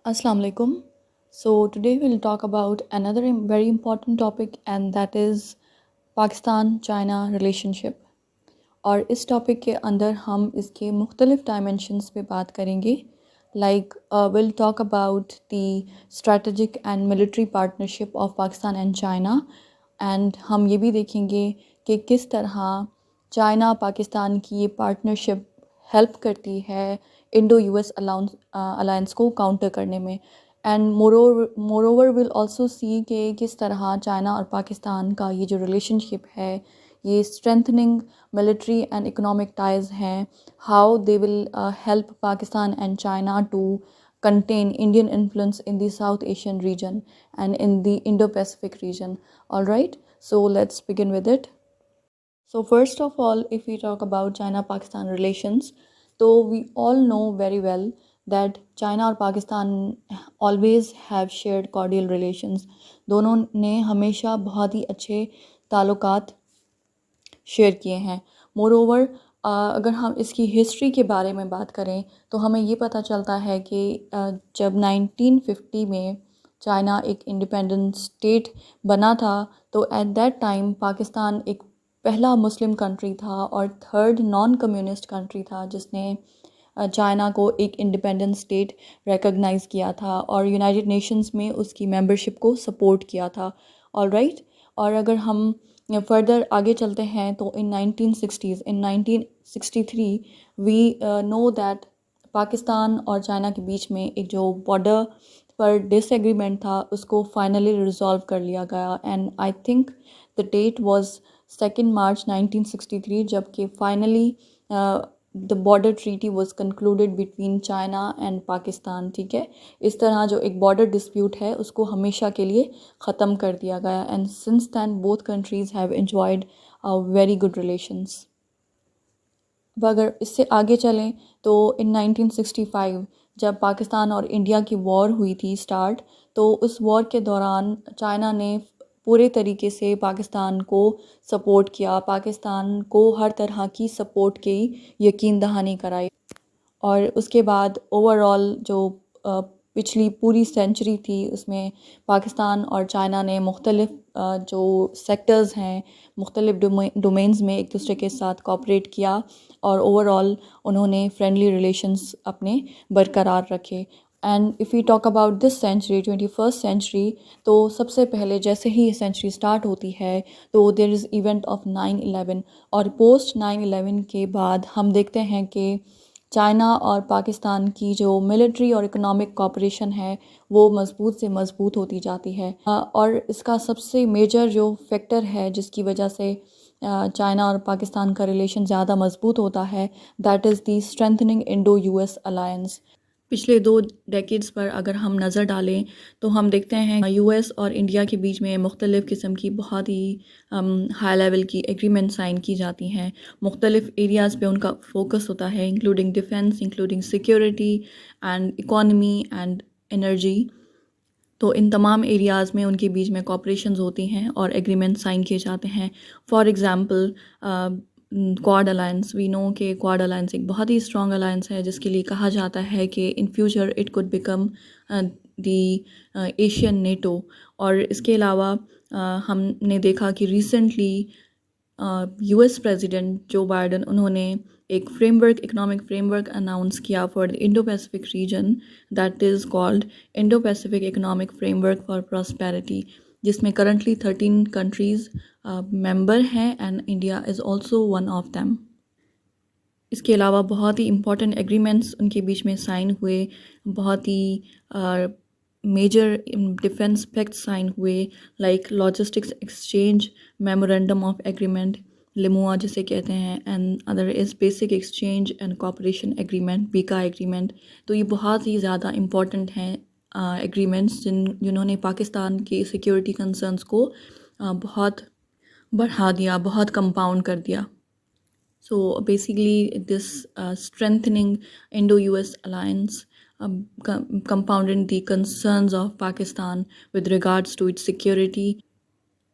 Assalamu alaikum. So today we'll talk about another very important topic and that is Pakistan China relationship. और इस topic के अंदर हम इसके मुख्तलिफ डायमेंशंस पे बात करेंगे। Like will talk about the strategic and military partnership of Pakistan and China. And हम ये भी देखेंगे कि किस तरह चाइना पाकिस्तान की ये पार्टनरशिप हेल्प करती है इंडो यूएस अलायंस को काउंटर करने में। And moreover will also see कि किस तरह चाइना और पाकिस्तान का ये जो रिलेशनशिप है ये strengthening military and economic ties हैं, how they will help Pakistan and China to contain Indian influence in the South Asian region and in the Indo-Pacific region. All right, so let's begin with it. So first of all, if we talk about China-Pakistan relations, so we all know very well that China और Pakistan always have shared cordial relations. दोनों ने हमेशा बहुत ही अच्छे ताल्लुकात share किए हैं। Moreover अगर हम इसकी हिस्ट्री के बारे में बात करें तो हमें ये पता चलता है कि जब 1950 में चाइना एक इंडिपेंडेंट स्टेट बना था तो एट दैट टाइम पाकिस्तान एक पहला मुस्लिम कंट्री था और थर्ड नॉन कम्युनिस्ट कंट्री था जिसने चाइना को एक इंडिपेंडेंट स्टेट रिकॉग्नाइज़ किया था और यूनाइटेड नेशंस में उसकी मेंबरशिप को सपोर्ट किया था। ऑल राइट, और अगर हम फर्दर आगे चलते हैं तो in 1960s in 1963 we know that Pakistan और चाइना के बीच में एक जो बॉर्डर पर डिसएग्रीमेंट था उसको फाइनली रिजॉल्व कर लिया गया। And I think the date was 2 March 1963 जबकि finally the border treaty was concluded between China and Pakistan. ठीक है, इस तरह जो एक बॉर्डर डिस्प्यूट है उसको हमेशा के लिए ख़त्म कर दिया गया। And since then both countries have enjoyed very good relations. अब अगर इससे आगे चलें तो इन 1965 जब पाकिस्तान और इंडिया की वॉर हुई थी स्टार्ट, तो उस वॉर के दौरान चाइना ने पूरे तरीके से पाकिस्तान को सपोर्ट किया, पाकिस्तान को हर तरह की सपोर्ट की यकीन दहानी कराई। और उसके बाद ओवरऑल जो पिछली पूरी सेंचुरी थी उसमें पाकिस्तान और चाइना ने मुख्तलिफ जो सेक्टर्स हैं मुख्तलिफ डोमेन्स में एक दूसरे के साथ कोऑपरेट किया और ओवरऑल उन्होंने फ्रेंडली रिलेशंस अपने बरकरार रखे। And if we talk about this century 21st century, तो सबसे पहले जैसे ही ये सेंचुरी स्टार्ट होती है तो देयर इज़ इवेंट ऑफ 9/11 और पोस्ट 9/11 के बाद हम देखते हैं कि चाइना और पाकिस्तान की जो मिलिट्री और इकोनॉमिक कोऑपरेशन है वो मज़बूत से मज़बूत होती जाती है। और इसका सबसे मेजर जो फैक्टर है जिसकी वजह से चाइना और पाकिस्तान का रिलेशन ज़्यादा मज़बूत होता है, that is the strengthening Indo US alliance. पिछले 2 डेकेड्स पर अगर हम नज़र डालें तो हम देखते हैं यूएस और इंडिया के बीच में मुख्तलिफ़ किस्म की बहुत ही हाई लेवल की एग्रीमेंट साइन की जाती हैं। मुख्तलिफ़ एरियाज़ पे उनका फोकस होता है, including defence, including security and economy and energy. तो इन तमाम एरियाज़ में उनके बीच में कॉपरेशंस होती हैं और एग्रीमेंट साइन किए जाते हैं। For example quad alliance, we know कि क्वाड अलायंस एक बहुत ही स्ट्रॉन्ग अलायंस है जिसके लिए कहा जाता है कि in future it could become the Asian NATO. और इसके अलावा हमने देखा कि रिसेंटली यूएस प्रेसिडेंट जो बाइडन उन्होंने एक फ्रेमवर्क इकोनॉमिक फ्रेमवर्क अनाउंस किया for the Indo Pacific region that is called Indo Pacific economic framework for prosperity, जिसमें करंटली 13 कंट्रीज़ मेंबर हैं and India is also one of them. इसके अलावा बहुत ही important agreements उनके बीच में साइन हुए, बहुत ही मेजर डिफेंस पैक्ट साइन हुए, like logistics exchange memorandum of agreement LEMOA जिसे कहते हैं, and other is basic exchange and cooperation agreement BECA agreement. तो ये बहुत ही ज़्यादा इम्पॉर्टेंट हैं एग्रीमेंट्स जिन्होंने पाकिस्तान के सिक्योरिटी कंसर्न्स को बहुत बढ़ा दिया, बहुत कंपाउंड कर दिया। So basically this strengthening Indo-US alliance compounded the concerns of Pakistan with regards to its security।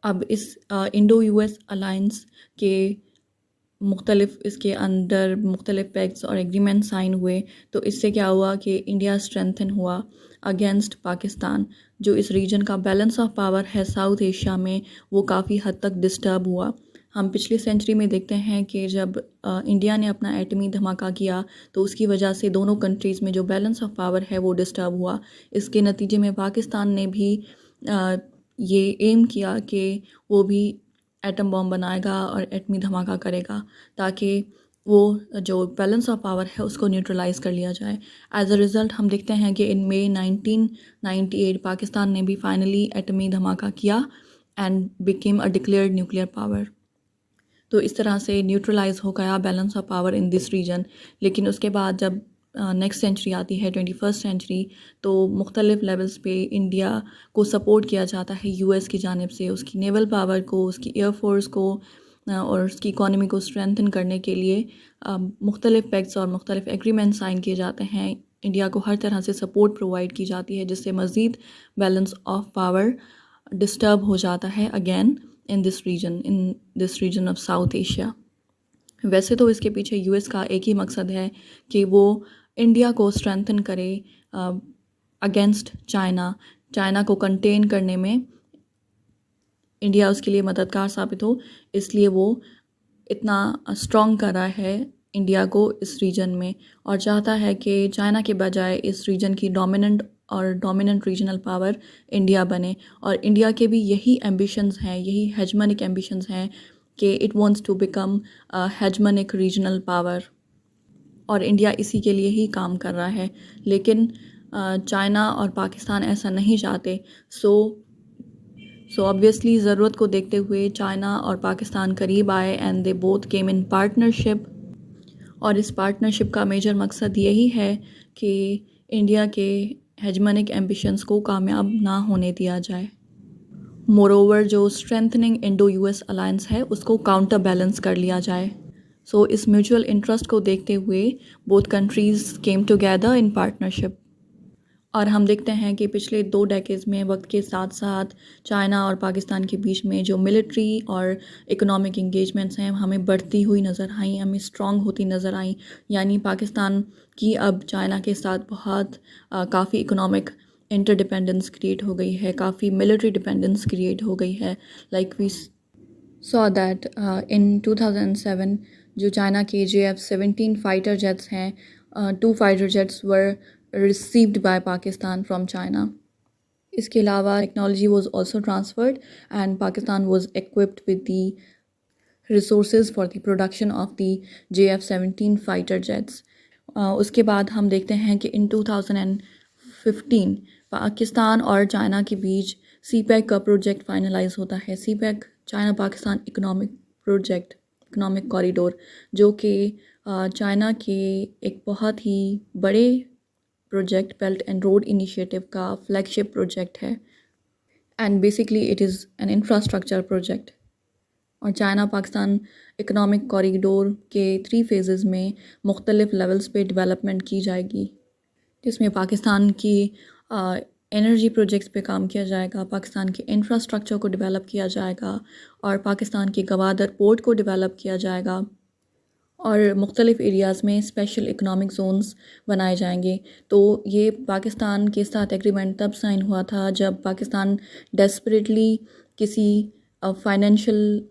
अब इस इंडो यूएस अलायंस के मुख्तलिफ इसके अंदर मुख्तलिफ पैक्ट्स और एग्रीमेंट साइन हुए, तो इससे क्या हुआ कि इंडिया स्ट्रेंथन हुआ अगेंस्ट पाकिस्तान। जो इस रीजन का बैलेंस ऑफ पावर है साउथ एशिया में, वो काफ़ी हद तक डिस्टर्ब हुआ। हम पिछली सेंचुरी में देखते हैं कि जब इंडिया ने अपना एटमी धमाका किया, तो उसकी वजह से दोनों कंट्रीज़ में जो बैलेंस ऑफ पावर है वो डिस्टर्ब हुआ। इसके नतीजे में पाकिस्तान ने भी अ, ये एम किया कि वो भी एटम बॉम्ब बनाएगा और एटमी धमाका करेगा, ताकि वो जो बैलेंस ऑफ पावर है उसको न्यूट्रलाइज कर लिया जाए। एज अ रिज़ल्ट हम देखते हैं कि इन मई 1998 पाकिस्तान ने भी फाइनली एटमी धमाका किया and became a declared nuclear power. तो इस तरह से न्यूट्रलाइज हो गया balance of power in this region. लेकिन उसके बाद जब नेक्स्ट सेंचुरी आती है 21st सेंचुरी, तो मुख्तलिफ लेवल्स पे इंडिया को सपोर्ट किया जाता है यूएस की जानिब से, उसकी नेवल पावर को, उसकी एयरफोर्स को और उसकी इकॉनमी को स्ट्रेंथन करने के लिए मुख्तलिफ पैक्ट्स और मुख्तलिफ एग्रीमेंट साइन किए जाते हैं। इंडिया को हर तरह से सपोर्ट प्रोवाइड की जाती है, जिससे मज़ीद बैलेंस ऑफ पावर डिस्टर्ब हो जाता है again in this region of South Asia. वैसे तो इसके पीछे यूएस का एक ही मकसद है कि वो इंडिया को स्ट्रेंथन करे अगेंस्ट चाइना को कंटेन करने में इंडिया उसके लिए मददगार साबित हो, इसलिए वो इतना स्ट्रॉन्ग कर रहा है इंडिया को इस रीजन में, और चाहता है कि चाइना के बजाय इस रीजन की डोमिनेंट रीजनल पावर इंडिया बने। और इंडिया के भी यही एम्बिशंस हैं, यही हेजमनिक एम्बिशंस हैं कि it wants to become hegemonic regional power, और इंडिया इसी के लिए ही काम कर रहा है। लेकिन चाइना और पाकिस्तान ऐसा नहीं चाहते। सो ऑब्वियसली ज़रूरत को देखते हुए चाइना और पाकिस्तान करीब आए and they both came in partnership. और इस पार्टनरशिप का मेजर मकसद यही है कि इंडिया के हेजमनिक एम्बिशंस को कामयाब ना होने दिया जाए। मोरोवर जो स्ट्रेंथनिंग इंडो यूएस अलायंस है उसको काउंटर बैलेंस कर लिया जाए। सो इस म्यूचुअल इंटरेस्ट को देखते हुए both countries came together in partnership. और हम देखते हैं कि पिछले 2 डेकेड्स में वक्त के साथ साथ चाइना और पाकिस्तान के बीच में जो मिलिट्री और इकोनॉमिक इंगेजमेंट्स हैं हमें बढ़ती हुई नज़र आई, हमें स्ट्रॉन्ग होती नज़र आई। यानी पाकिस्तान की अब चाइना के साथ बहुत काफ़ी इकोनॉमिक इंटरडिपेंडेंस क्रिएट हो गई है, काफ़ी मिलिट्री डिपेंडेंस क्रिएट हो गई है। Like we saw that in 2007 जो चाइना के JF-17 फाइटर जेट्स हैं, 2 fighter jets were received by Pakistan from China. इसके अलावा technology was also transferred and Pakistan was equipped with the resources for the production of the JF-17 fighter jets. उसके बाद हम देखते हैं कि in 2015 पाकिस्तान और चाइना के बीच CPEC का प्रोजेक्ट फाइनलाइज होता है। CPEC China Pakistan economic corridor, जो कि चाइना के एक बहुत ही बड़े project belt and road initiative का फ्लैगशिप प्रोजेक्ट है and basically it is an infrastructure project. और चाइना पाकिस्तान इकोनॉमिक कॉरिडोर के 3 फेजेस में मुख्तलिफ लेवल्स पे डेवलपमेंट की जाएगी, जिसमें पाकिस्तान की एनर्जी प्रोजेक्ट्स पे काम किया जाएगा, पाकिस्तान के इंफ्रास्ट्रक्चर को डेवलप किया जाएगा और पाकिस्तान के गवादर पोर्ट को डेवलप किया जाएगा, और मुख्तलिफ़ एरियाज़ में स्पेशल इकनॉमिक जोन्स बनाए जाएंगे। तो ये पाकिस्तान के साथ एग्रीमेंट तब साइन हुआ था जब पाकिस्तान डेस्परेटली किसी फाइनेंशियल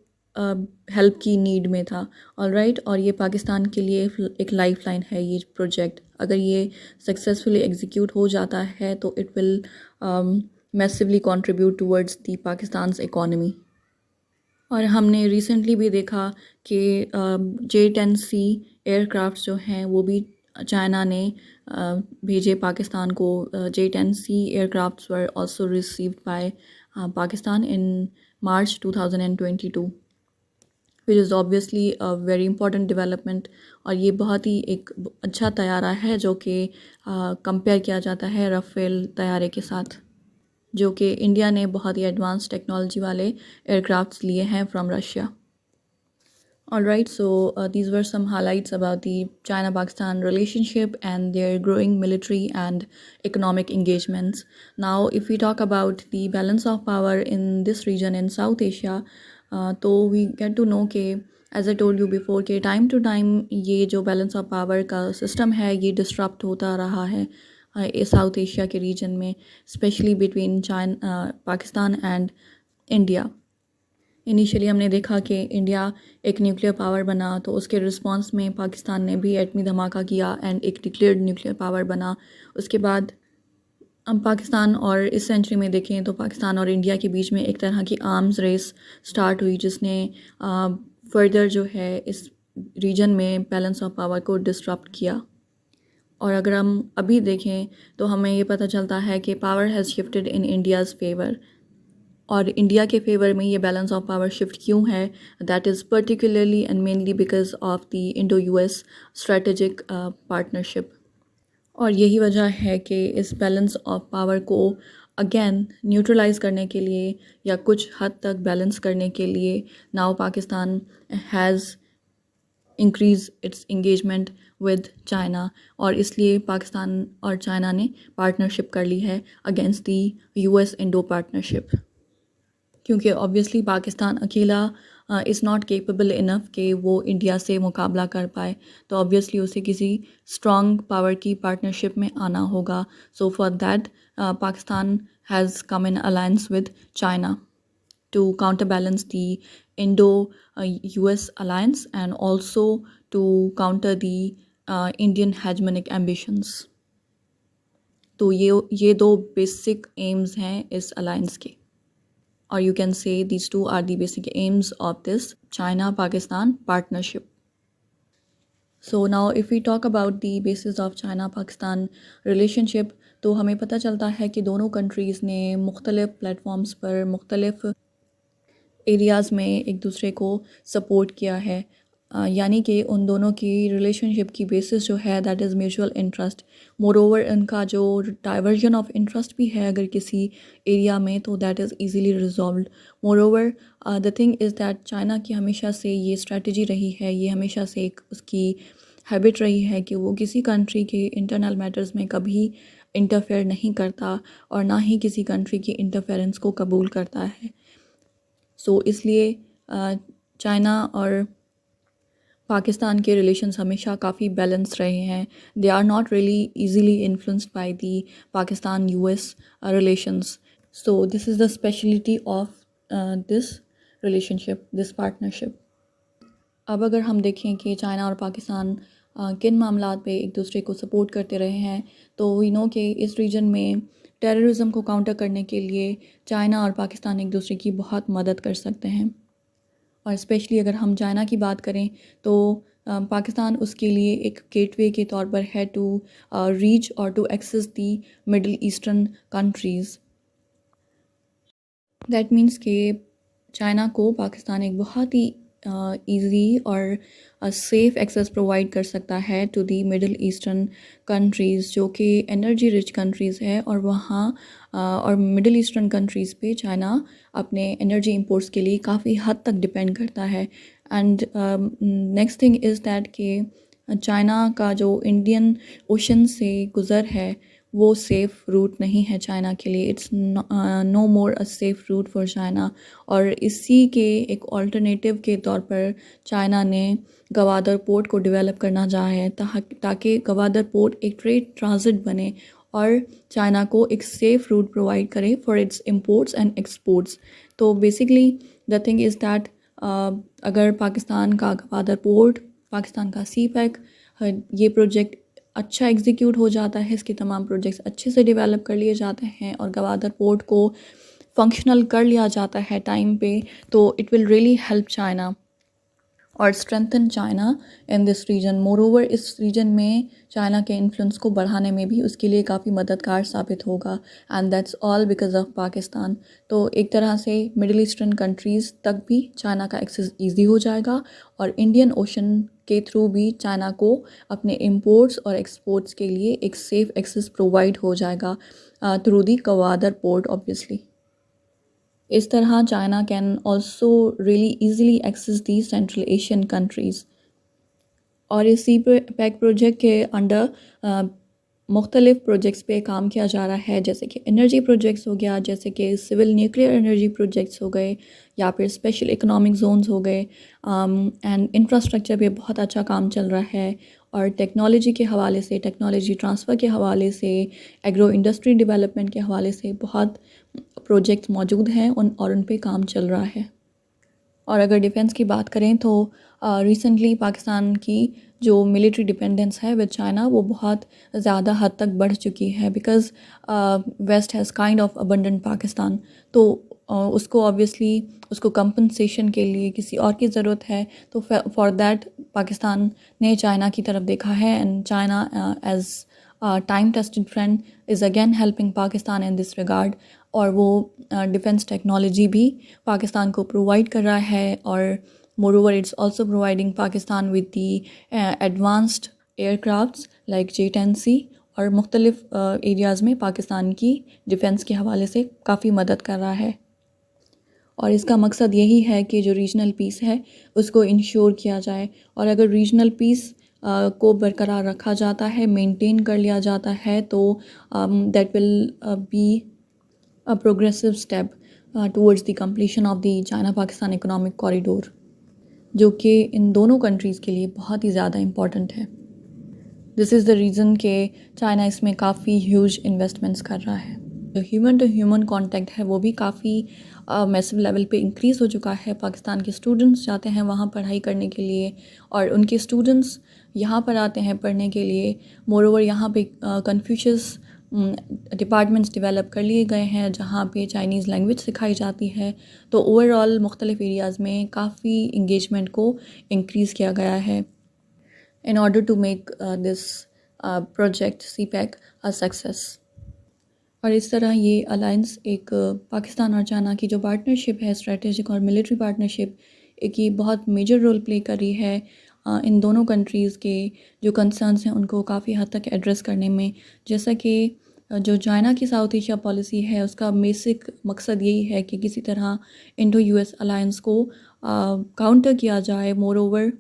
हेल्प की नीड में था। ऑलराइट, और ये पाकिस्तान के लिए एक लाइफलाइन है ये प्रोजेक्ट। अगर ये सक्सेसफुली एग्जीक्यूट हो जाता है तो it will massively contribute towards the Pakistan's economy. और हमने रिसेंटली भी देखा कि J-10C एयरक्राफ्ट जो हैं वो भी चाइना ने भेजे पाकिस्तान को। J-10C aircrafts were also received by Pakistan in March 2022, which is obviously a very important development. और ये बहुत ही एक अच्छा तैयारा है जो कि कंपेयर किया जाता है राफेल तैयारे के साथ, जो कि इंडिया ने बहुत ही एडवांस टेक्नोलॉजी वाले एयरक्राफ्ट्स लिए हैं from Russia. Alright, so these were some highlights about the China-Pakistan relationship and their growing military and economic engagements. Now, if we talk about the balance of power in this region in South Asia, तो we get to know कि as I told you before के time to time ये जो balance of power का system है ये disturb होता रहा है साउथ एशिया के रीजन में, specially between China Pakistan and India. Initially हमने देखा कि इंडिया एक न्यूक्लियर पावर बना तो उसके रिस्पांस में पाकिस्तान ने भी एटमी धमाका किया एंड एक डिक्लेयर्ड न्यूक्लियर पावर बना। उसके बाद हम पाकिस्तान और इस सेंचुरी में देखें तो पाकिस्तान और इंडिया के बीच में एक तरह की आर्म्स रेस स्टार्ट हुई जिसने फर्दर जो है इस रीजन में बैलेंस ऑफ पावर को डिस्टर्ब किया। और अगर हम अभी देखें तो हमें ये पता चलता है कि power has shifted in India's favour. और इंडिया के फेवर में ये बैलेंस ऑफ पावर शिफ्ट क्यों है, that is particularly and mainly because of the Indo US strategic partnership. और यही वजह है कि इस बैलेंस ऑफ पावर को अगेन न्यूट्रलाइज करने के लिए या कुछ हद तक बैलेंस करने के लिए now Pakistan has increase its engagement with China. और इसलिए पाकिस्तान और चाइना ने पार्टनरशिप कर ली है against the US Indo partnership, क्योंकि ऑब्वियसली पाकिस्तान अकेला इज़ नॉट केपेबल इनफ कि वो इंडिया से मुकाबला कर पाए, तो ऑब्वियसली उसे किसी स्ट्रॉन्ग पावर की पार्टनरशिप में आना होगा। So for that Pakistan has come in alliance with China to counterbalance the Indo-US alliance and also to counter the Indian hegemonic ambitions. तो ये दो बेसिक एम्स हैं इस अलायंस के, और you can say these two are the basic aims of this China Pakistan partnership. So now if we talk about the basis of China Pakistan relationship, तो हमें पता चलता है कि दोनों कंट्रीज़ ने मुख्तलिफ़ प्लेटफॉर्म्स पर मुख्तलिफ़ एरियाज़ में एक दूसरे को सपोर्ट किया है। यानी कि उन दोनों की रिलेशनशिप की बेसिस जो है that is mutual interest. More over उनका जो डाइवर्जन ऑफ इंटरेस्ट भी है अगर किसी एरिया में, तो that is easily resolved. More over the thing is that China की हमेशा से ये स्ट्रेटजी रही है, ये हमेशा से एक उसकी हैबिट रही है कि वो किसी कंट्री के इंटरनल मैटर्स में कभी इंटरफेयर नहीं करता और ना ही किसी कंट्री की इंटरफेरेंस को कबूल करता है। सो इसलिए चाइना और पाकिस्तान के रिलेशंस हमेशा काफ़ी बैलेंस रहे हैं। They are not really easily influenced by the Pakistan US relations. So this is the speciality of this relationship, this partnership. अब अगर हम देखें कि चाइना और पाकिस्तान किन मामलात पे एक दूसरे को सपोर्ट करते रहे हैं, तो वी नो कि इस रीजन में टेररिज्म को काउंटर करने के लिए चाइना और पाकिस्तान एक दूसरे की बहुत मदद कर सकते हैं। और स्पेशली अगर हम चाइना की बात करें तो पाकिस्तान उसके लिए एक गेटवे के तौर पर है टू रीच और to access the Middle Eastern countries. That means कि चाइना को पाकिस्तान एक बहुत ही ईजी और सेफ़ एक्सेस प्रोवाइड कर सकता है to the Middle Eastern countries जो कि एनर्जी रिच कंट्रीज़ है, और वहाँ और मिडल ईस्टर्न कंट्रीज़ पे चाइना अपने एनर्जी इंपोर्ट्स के लिए काफ़ी हद तक डिपेंड करता है। And next thing is that कि चाइना का जो इंडियन ओशन से गुज़र है वो सेफ़ रूट नहीं है चाइना के लिए। It's no more a safe route for China. और इसी के एक ऑल्टरनेटिव के तौर पर चाइना ने गवादर पोर्ट को डेवलप करना चाहा है ताकि गवादर पोर्ट एक ट्रेड ट्रांजिट बने और चाइना को एक सेफ़ रूट प्रोवाइड करे for its imports and exports. तो basically the thing is that अगर पाकिस्तान का गवादर पोर्ट, पाकिस्तान का सी पैक, ये प्रोजेक्ट अच्छा एग्जीक्यूट हो जाता है, इसके तमाम प्रोजेक्ट्स अच्छे से डेवलप कर लिए जाते हैं और गवादर पोर्ट को फंक्शनल कर लिया जाता है टाइम पे, तो it will really help China और strengthen China in this region. Moreover इस रीजन में चाइना के इन्फ्लुएंस को बढ़ाने में भी उसके लिए काफ़ी मददगार साबित होगा, and that's all because of Pakistan. तो एक तरह से मिडिल ईस्टर्न कंट्रीज़ तक भी चाइना का एक्सेस ईजी हो जाएगा और इंडियन ओशन के थ्रू भी चाइना को अपने इंपोर्ट्स और एक्सपोर्ट्स के लिए एक सेफ़ एक्सेस प्रोवाइड हो जाएगा through the Gwadar port obviously. इस तरह China can also really easily access the Central Asian countries. और इस सी पैक प्रोजेक्ट के अंडर मुख्तलिफ़ प्रोजेक्ट्स पे काम किया जा रहा है, जैसे कि एनर्जी प्रोजेक्ट्स हो गया, जैसे कि सिविल न्यूक्लियर एनर्जी प्रोजेक्ट्स हो गए, या फिर स्पेशल इकोनॉमिक जोन्स हो गए। एंड इंफ्रास्ट्रक्चर पे बहुत अच्छा काम चल रहा है, और टेक्नोलॉजी के हवाले से, टेक्नोलॉजी ट्रांसफ़र के हवाले से, एग्रो इंडस्ट्री डेवलपमेंट के हवाले से बहुत प्रोजेक्ट्स मौजूद हैं और उन पे काम चल रहा है। और अगर डिफेंस की बात करें तो रिसेंटली पाकिस्तान की जो मिलिट्री डिपेंडेंस है विद चाइना वो बहुत ज़्यादा हद तक बढ़ चुकी है, because West has kind of abandoned Pakistan. तो उसको ऑब्वियसली उसको कंपनसेशन के लिए किसी और की ज़रूरत है, तो फॉर दैट पाकिस्तान ने चाइना की तरफ देखा है, and China as time tested friend is again helping Pakistan in this regard. और वो डिफेंस टेक्नोलॉजी भी पाकिस्तान को प्रोवाइड कर रहा है, और moreover it's also providing Pakistan with the advanced aircrafts like J-10C, और मुख्तलिफ़ एरियाज़ में पाकिस्तान की डिफेंस के हवाले से काफ़ी मदद कर रहा है। और इसका मकसद यही है कि जो रीजनल पीस है उसको इंश्योर किया जाए, और अगर रीजनल पीस को बरकरार रखा जाता है, मेंटेन कर लिया जाता है, तो that will be a progressive step towards the completion of the China-Pakistan economic corridor, जो कि इन दोनों कंट्रीज़ के लिए बहुत ही ज़्यादा इम्पॉर्टेंट है। दिस इज़ द रीज़न कि चाइना इसमें काफ़ी ह्यूज इन्वेस्टमेंट्स कर रहा है। जो ह्यूमन टू ह्यूमन कांटेक्ट है वो भी काफ़ी मैसिव लेवल पे इंक्रीज़ हो चुका है। पाकिस्तान के स्टूडेंट्स जाते हैं वहाँ पढ़ाई करने के लिए, और उनके स्टूडेंट्स यहाँ पर आते हैं पढ़ने के लिए। मोरोवर यहाँ पे कन्फ्यूशियस डिपार्टमेंट्स डेवलप कर लिए गए हैं जहाँ पे चाइनीज़ लैंग्वेज सिखाई जाती है। तो ओवरऑल मुख्तलिफ़ एरियाज़ में काफ़ी इंगेजमेंट को इंक्रीज़ किया गया है in order to make this project CPEC a success। और इस तरह ये अलायंस एक पाकिस्तान और चाइना की जो पार्टनरशिप है, स्ट्रेटेजिक और मिलिट्री पार्टनरशिप, एक ये बहुत मेजर रोल प्ले कर रही है इन दोनों कंट्रीज़ के जो कंसर्न्स हैं उनको काफ़ी हद तक एड्रेस करने में। जैसा कि जो चाइना की साउथ एशिया पॉलिसी है उसका बेसिक मकसद यही है कि किसी तरह इंडो US अलायंस को काउंटर किया जाए। मोर ओवर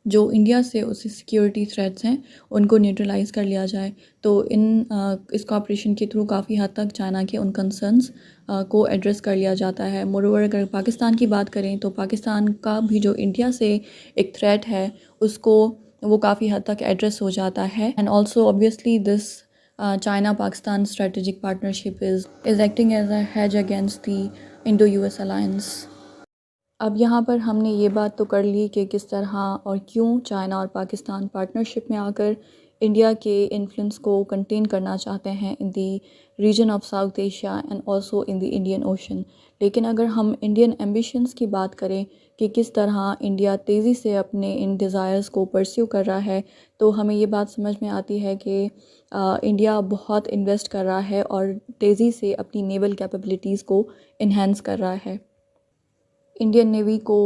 जो इंडिया से उस सिक्योरिटी थ्रेट्स हैं उनको न्यूट्रलाइज़ कर लिया जाए। तो इस कॉपरेशन के थ्रू काफ़ी हद तक चाइना के उन कंसर्न्स को एड्रेस कर लिया जाता है। मोरोवर अगर पाकिस्तान की बात करें तो पाकिस्तान का भी जो इंडिया से एक थ्रेट है उसको वो काफ़ी हद तक एड्रेस हो जाता है। And also obviously this China Pakistan strategic partnership is acting as a hedge against the Indo US alliance. अब यहाँ पर हमने ये बात तो कर ली कि किस तरह और क्यों चाइना और पाकिस्तान पार्टनरशिप में आकर इंडिया के इन्फ्लुएंस को कंटेन करना चाहते हैं in the region of South Asia and also in the Indian ocean. लेकिन अगर हम इंडियन एम्बिशंस की बात करें कि किस तरह इंडिया तेज़ी से अपने इन डिज़ायर्स को परस्यू कर रहा है, तो हमें ये बात समझ में आती है कि इंडिया बहुत इन्वेस्ट कर रहा है और तेज़ी से अपनी नेवल कैपेबिलिटीज़ को इन्हेंस कर रहा है। इंडियन नेवी को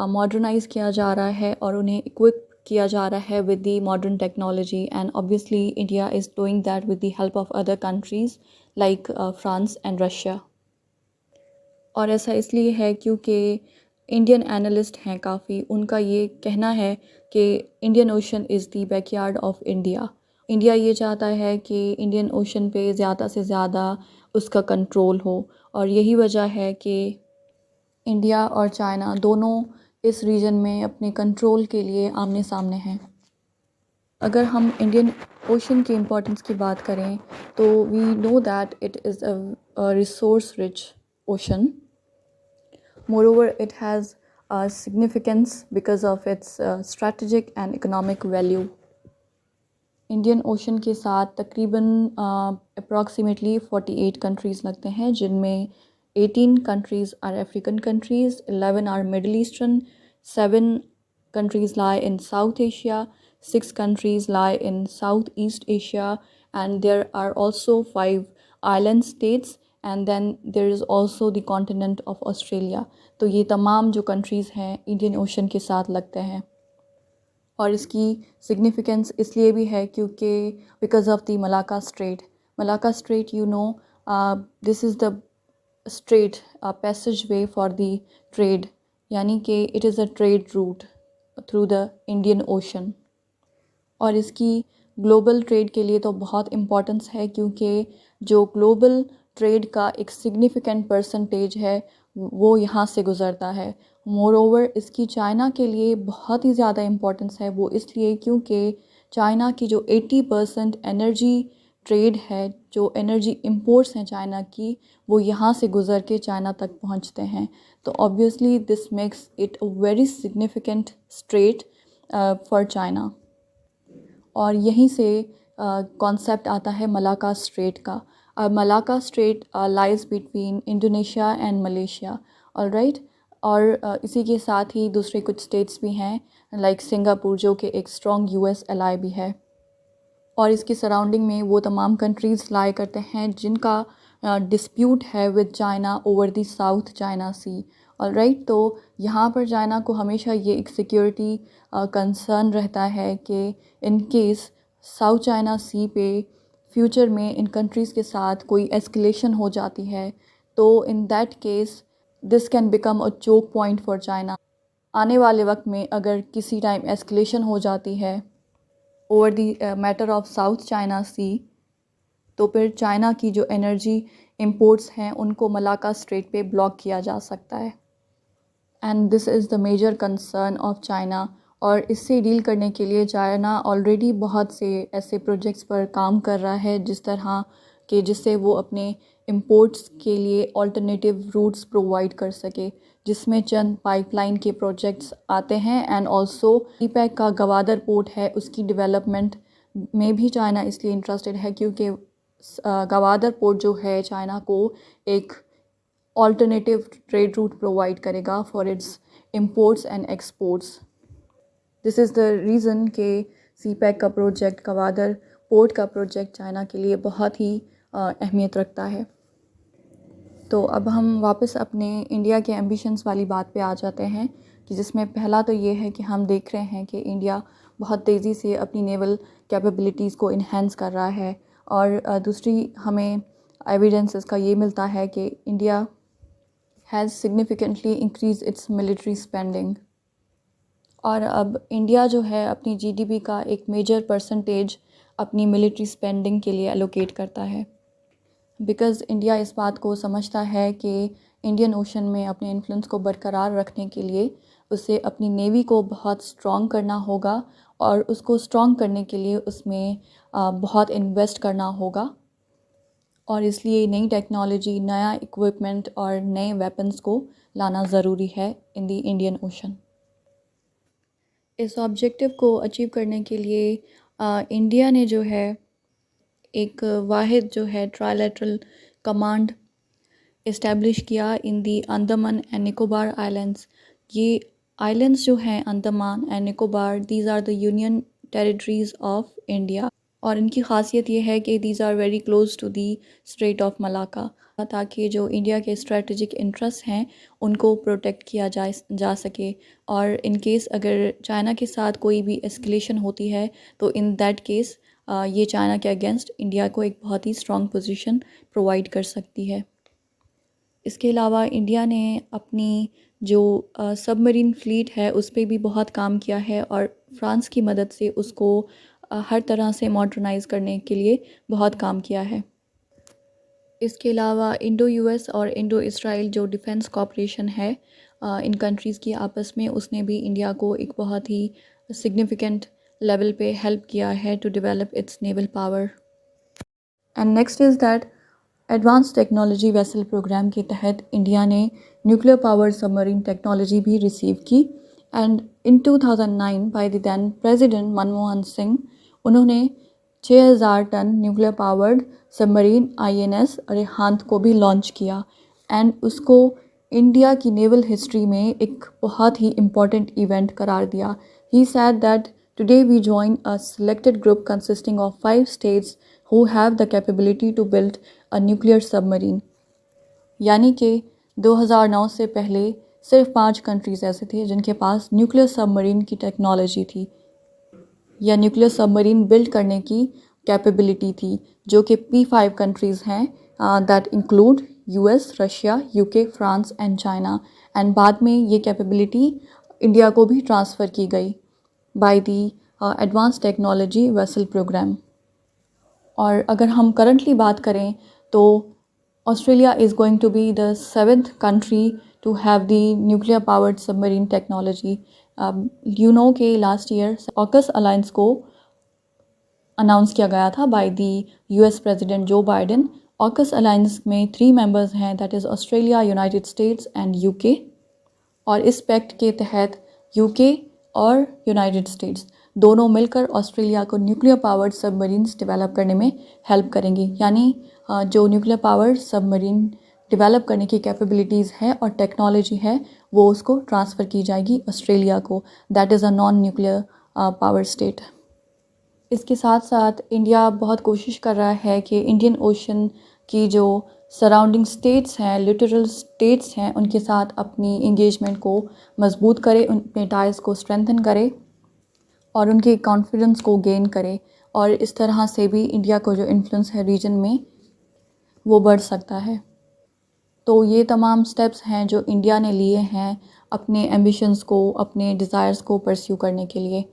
मॉडर्नाइज़ किया जा रहा है और उन्हें इक्विप किया जा रहा है with the modern technology, and obviously India is doing that with the help of other countries like France and Russia. और ऐसा इसलिए है क्योंकि इंडियन एनालिस्ट हैं काफ़ी, उनका ये कहना है कि Indian ocean is the backyard of India. India ये चाहता है कि इंडियन ओशन पे ज़्यादा से ज़्यादा उसका कंट्रोल हो, और यही वजह है कि इंडिया और चाइना दोनों इस रीजन में अपने कंट्रोल के लिए आमने सामने हैं। अगर हम इंडियन ओशन की इम्पोर्टेंस की बात करें तो we know that it is a resource rich ocean. Moreover it has significance because of its strategic and economic value। Indian Ocean के साथ तकरीबन अप्रॉक्सीमेटली 48 कंट्रीज़ लगते हैं, जिनमें 18 countries are African countries, 11 are Middle Eastern, 7 countries lie in South Asia, 6 countries lie in Southeast Asia, and there are also 5 island states, and then there is also the continent of Australia। तो ये तमाम जो countries हैं Indian Ocean के साथ लगते हैं, और इसकी सिग्निफिकेंस इसलिए भी है क्योंकि because of the Malacca straight. Malacca straight you know this is the straight passage way for the trade, यानी कि it is a trade route through the Indian ocean. और इसकी ग्लोबल ट्रेड के लिए तो बहुत इम्पोर्टेंस है, क्योंकि जो ग्लोबल ट्रेड का एक सिग्निफिकेंट परसेंटेज है वो यहाँ से गुज़रता है। मोरओवर इसकी चाइना के लिए बहुत ही ज़्यादा इम्पोर्टेंस है, वो इसलिए क्योंकि चाइना की जो 80% एनर्जी ट्रेड है, जो एनर्जी इंपोर्ट्स हैं चाइना की, वो यहाँ से गुज़र के चाइना तक पहुँचते हैं। तो obviously this makes it a very significant straight for China. और यहीं से कॉन्सेप्ट आता है मलाका स्ट्रेट का। Malacca strait lies between Indonesia and Malaysia, alright. और इसी के साथ ही दूसरे कुछ स्टेट्स भी हैं लाइक सिंगापुर, जो कि एक स्ट्रॉन्ग यूएस एलाई भी है। और इसकी सराउंडिंग में वो तमाम कंट्रीज़ लाई करते हैं जिनका डिस्प्यूट है with China over the South China Sea, alright. तो यहाँ पर चाइना को हमेशा ये एक सिक्योरिटी कंसर्न रहता है कि इन केस साउथ चाइना सी पे फ्यूचर में इन कंट्रीज़ के साथ कोई एस्केलेशन हो जाती है, तो in that case this can become a choke point for China. आने वाले वक्त में अगर किसी टाइम एस्केलेशन हो जाती है over the matter of South China Sea, तो फिर चाइना की जो एनर्जी इंपोर्ट्स हैं उनको मलाका स्ट्रेट पे ब्लॉक किया जा सकता है। And this is the major concern of China. और इससे डील करने के लिए चाइना ऑलरेडी बहुत से ऐसे प्रोजेक्ट्स पर काम कर रहा है जिस तरह के जिससे वो अपने इंपोर्ट्स के लिए ऑल्टरनेटिव रूट्स प्रोवाइड कर सके, जिसमें चंद पाइपलाइन के प्रोजेक्ट्स आते हैं। एंड ऑल्सो ईपैक का गवादर पोर्ट है, उसकी डेवलपमेंट में भी चाइना इसलिए इंटरेस्टेड है क्योंकि गवादर पोर्ट जो है चाइना को एक ऑल्टरनेटिव ट्रेड रूट प्रोवाइड करेगा for its imports and exports. This is the reason कि सीपैक का प्रोजेक्ट, गवादर पोर्ट का प्रोजेक्ट चाइना के लिए बहुत ही अहमियत रखता है। तो अब हम वापस अपने इंडिया के एम्बिशंस वाली बात पे आ जाते हैं, कि जिसमें पहला तो ये है कि हम देख रहे हैं कि इंडिया बहुत तेज़ी से अपनी नेवल कैपेबिलिटीज़ को इन्हेंस कर रहा है। और दूसरी हमें एविडेंस इसका ये मिलता है कि India has significantly increase its military spending. और अब इंडिया जो है अपनी जीडीपी का एक मेजर परसेंटेज अपनी मिलिट्री स्पेंडिंग के लिए एलोकेट करता है, बिकॉज़ इंडिया इस बात को समझता है कि इंडियन ओशन में अपने इन्फ्लुएंस को बरकरार रखने के लिए उसे अपनी नेवी को बहुत स्ट्रॉन्ग करना होगा, और उसको स्ट्रॉन्ग करने के लिए उसमें बहुत इन्वेस्ट करना होगा। और इसलिए नई टेक्नोलॉजी, नया इक्विपमेंट और नए वेपन्स को लाना ज़रूरी है इन द इंडियन ओशन। इस ऑब्जेक्टिव को अचीव करने के लिए इंडिया ने जो है एक वाहिद जो है ट्राइलेटरल कमांड इस्टेब्लिश किया in the Andaman and Nicobar islands. ये आइलैंड्स जो हैं Andaman and Nicobar, these are the union territories of India. और इनकी खासियत ये है कि these are very close to the strait of Malacca, ताकि जो इंडिया के स्ट्रेटजिक इंटरेस्ट हैं उनको प्रोटेक्ट किया जा सके। और इन केस अगर चाइना के साथ कोई भी एस्केलेशन होती है तो इन दैट केस ये चाइना के अगेंस्ट इंडिया को एक बहुत ही स्ट्रॉन्ग पोजीशन प्रोवाइड कर सकती है। इसके अलावा इंडिया ने अपनी जो सबमरीन फ्लीट है उस पर भी बहुत काम किया है, और फ्रांस की मदद से उसको हर तरह से मॉडर्नाइज़ करने के लिए बहुत काम किया है। इसके अलावा इंडो यूएस और इंडो इसराइल जो डिफेंस कॉपरेशन है इन कंट्रीज़ की आपस में, उसने भी इंडिया को एक बहुत ही सिग्निफिकेंट लेवल पे हेल्प किया है to develop its naval power. And next is that advance technology vessel programme के तहत इंडिया ने न्यूक्लियर पावर सबमरीन टेक्नोलॉजी भी रिसीव की। And in 2009 by the then president Manmohan Singh, उन्होंने 6000 ton nuclear powered submarine INS Arihant को भी लॉन्च किया। And उसको इंडिया की नेवल हिस्ट्री में एक बहुत ही इम्पॉर्टेंट इवेंट करार दिया। He said that today we join a selected group consisting of 5 states who have the capability to build a nuclear submarine। यानी कि 2009 से पहले सिर्फ 5 कंट्रीज़ ऐसे थे जिनके पास न्यूक्लियर सबमरीन की टेक्नोलॉजी थी या न्यूक्लियर सबमरीन बिल्ड करने की कैपेबिलिटी थी, जो कि P5 कंट्रीज़ हैं, that include US, Russia, UK, France and China. And बाद में ये कैपेबिलिटी इंडिया को भी ट्रांसफ़र की गई by the advance technology vessel programme. और अगर हम करंटली बात करें तो Australia is going to be the 7th country to have the nuclear powered submarine technology. You know कि लास्ट ईयर ऑकस अलायंस को अनाउंस किया गया था by the US president Joe Biden. AUKUS alliance में 3 members हैं, that is Australia, United States and UK. और इस pact के तहत यूके और यूनाइटेड स्टेट्स दोनों मिलकर ऑस्ट्रेलिया को न्यूक्लियर पावर्ड सबमरीन्स डेवलप करने में हेल्प करेंगी। यानी जो न्यूक्लियर पावर्ड सबमरीन डेवलप करने की कैपेबिलिटीज़ है और टेक्नोलॉजी है वो उसको ट्रांसफ़र की जाएगी ऑस्ट्रेलिया को, that is a non nuclear power state. इसके साथ साथ इंडिया बहुत कोशिश कर रहा है कि इंडियन ओशन की जो सराउंडिंग स्टेट्स हैं, लिटरल स्टेट्स हैं, उनके साथ अपनी इंगेजमेंट को मजबूत करे, उनके टाइज को स्ट्रेंथन करे और उनके कॉन्फिडेंस को गेन करे। और इस तरह से भी इंडिया को जो इन्फ्लुएंस है रीजन में वो बढ़ सकता है। तो ये तमाम स्टेप्स हैं जो इंडिया ने लिए हैं अपने एम्बिशंस को, अपने डिज़ायर्स को परस्यू करने के लिए।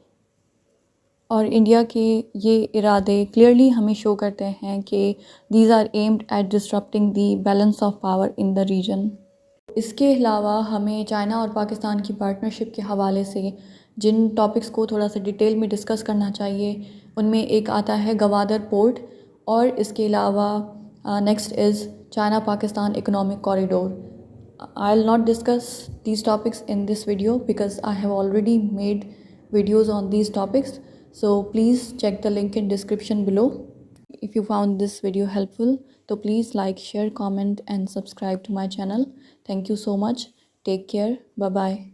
और इंडिया के ये इरादे क्लियरली हमें शो करते हैं कि these are aimed at disrupting the balance of power in the region. इसके अलावा हमें चाइना और पाकिस्तान की पार्टनरशिप के हवाले से जिन टॉपिक्स को थोड़ा सा डिटेल में डिस्कस करना चाहिए उनमें एक आता है गवादर पोर्ट, और इसके अलावा next is China Pakistan economic corridor. I will not discuss these topics in this video because I have already made videos on these topics, so please check the link in description below. If you found this video helpful, so please like, share, comment and subscribe to my channel. Thank you so much. Take care. Bye bye.